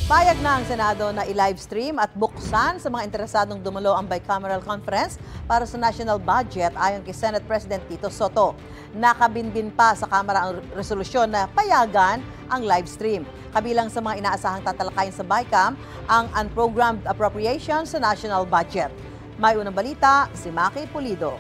Payag na ang Senado na i-livestream at buksan sa mga interesadong dumalo ang bicameral conference para sa national budget ayon kay Senate President Tito Soto. Nakabinbin pa sa Kamara ang resolusyon na payagan ang livestream. Kabilang sa mga inaasahang tatalakayin sa BICAM ang unprogrammed appropriation sa national budget. May unang balita, si Maki Pulido.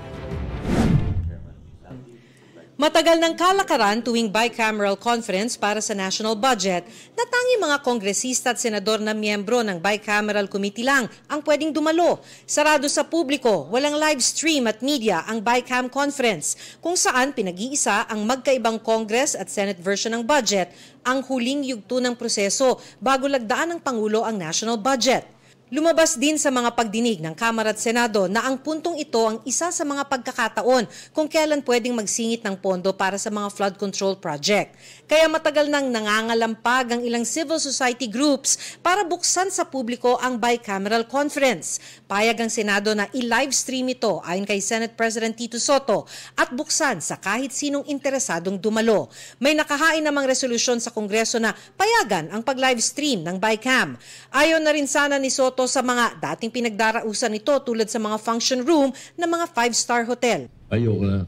Matagal ng kalakaran tuwing bicameral conference para sa national budget na tanging mga kongresista at senador na miyembro ng bicameral committee lang ang pwedeng dumalo. Sarado sa publiko, walang live stream at media ang BICAM conference kung saan pinag-iisa ang magkaibang Congress at Senate version ng budget ang huling yugto ng proseso bago lagdaan ng Pangulo ang national budget. Lumabas din sa mga pagdinig ng Kamara at Senado na ang puntong ito ang isa sa mga pagkakataon kung kailan pwedeng magsingit ng pondo para sa mga flood control project. Kaya matagal nang nangangalampag ang ilang civil society groups para buksan sa publiko ang bicameral conference. Payag ang Senado na i-livestream ito ayon kay Senate President Tito Soto at buksan sa kahit sinong interesadong dumalo. May nakahain namang resolusyon sa Kongreso na payagan ang pag-livestream ng BICAM. Ayon na rin sana ni Soto sa mga dating pinagdarausan nito tulad sa mga function room ng mga 5-star hotel. Ayoko na.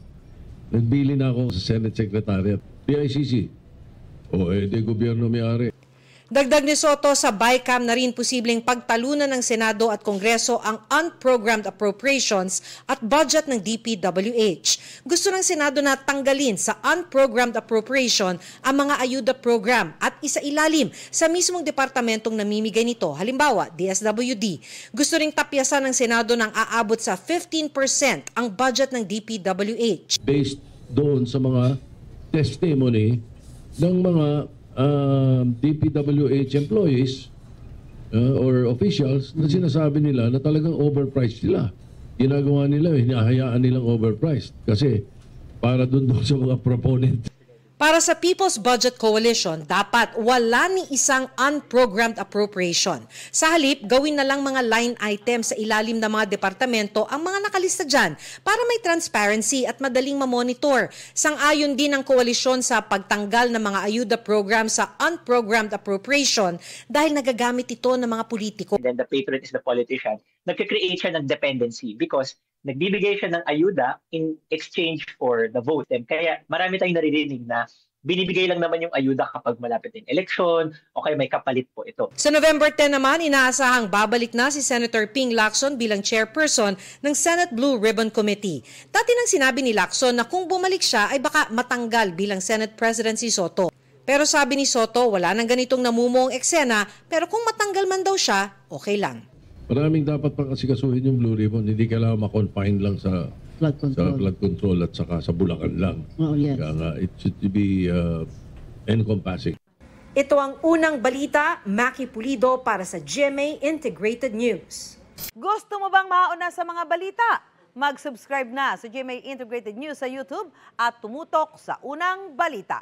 Nagbili na ako sa Senate Secretariat, PICC. O di gobyerno may-ari. Dagdag ni Soto, sa BICAM na rin posibleng pagtalunan ng Senado at Kongreso ang unprogrammed appropriations at budget ng DPWH. Gusto ng Senado na tanggalin sa unprogrammed appropriation ang mga ayuda program at isailalim sa mismong departamentong namimigay nito, halimbawa DSWD. Gusto ring tapyasan ng Senado ng aabot sa 15% ang budget ng DPWH. Based doon sa mga testimony ng mga DPWH employees or officials na sinasabi nila na talagang overpriced sila. Ginagawa nila, hinahayaan nilang overpriced kasi para dun sa mga proponent. Para sa People's Budget Coalition, dapat wala ni isang unprogrammed appropriation. Sa halip, gawin na lang mga line items sa ilalim ng mga departamento ang mga nakalista dyan para may transparency at madaling mamonitor. Sang-ayon din ang koalisyon sa pagtanggal ng mga ayuda program sa unprogrammed appropriation dahil nagagamit ito ng mga politiko. And then the patron is the politician. Nagka-create siya ng dependency because nagbibigay siya ng ayuda in exchange for the vote. And kaya marami tayong naririnig na binibigay lang naman yung ayuda kapag malapit yung eleksyon o kaya may kapalit po ito. Sa November 10 naman, inaasahang babalik na si Senator Ping Lacson bilang chairperson ng Senate Blue Ribbon Committee. Dati nang sinabi ni Lacson na kung bumalik siya ay baka matanggal bilang Senate President si Soto. Pero sabi ni Soto, wala nang ganitong namumuong eksena, pero kung matanggal man daw siya, okay lang. Maraming dapat pang kasikasuhin yung Blue Ribbon. Hindi kailangan ma-confine lang sa flood control at saka sa Bulacan lang. Oh, yes. Kaya nga, it should be encompassing. Ito ang unang balita, Maki Pulido para sa GMA Integrated News. Gusto mo bang mauna sa mga balita? Mag-subscribe na sa GMA Integrated News sa YouTube at tumutok sa unang balita.